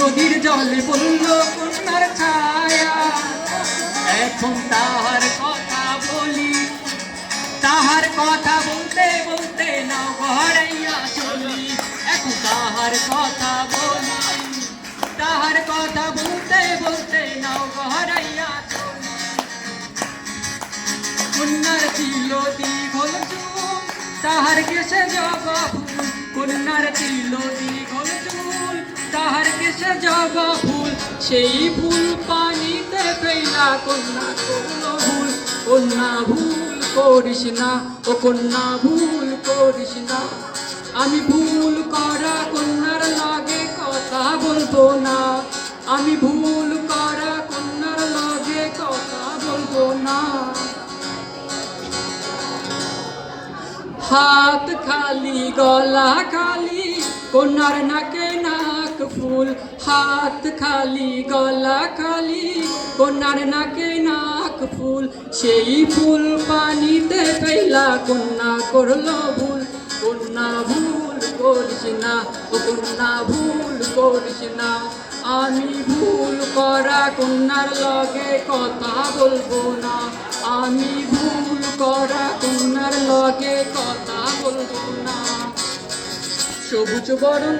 নদীর জলে পড়ল কন্যার ছায়া। এখন তাহার কথা বলি, তাহার কথা বলতে বলতে নাও গড়াইয়া চলি। এখন তাহার কথা বলি, তাহার কথা বলতে বলতে নাও গড়াইয়া চলি। কন্যার ছিল দীঘল চুল, তাহার কেশে জবা ফুল। কন্যার ছিল দীঘল চুল, তাহার কেশে জবা ফুল। সেই ফুল পানিতে ফেলা কন্যা করল ভুল। কন্যা ভুল করিস না, ও কন্যা ভুল করিস না। আমি ভুল করা কন্যার লাগে কথা বলবো না। আমি ভুল করা কন্যার লাগে কথা বলবো না। হাত খালি গলা খালি কন্যার নাকে নাক ফুল। হাত খালি গলা খালি কন্যার নাকে নাক ফুল। সেই ফুল পানিতে ফেলা কন্যা করলো ভুল। কন্যা ভুল করিস না, ও কন্যা ভুল করিস না। আমি ভুল করা কন্যার লগে কথা বলবো না। আমি ভুল করা কন্যার লগে কথা বলবো না। সবুজ বরণ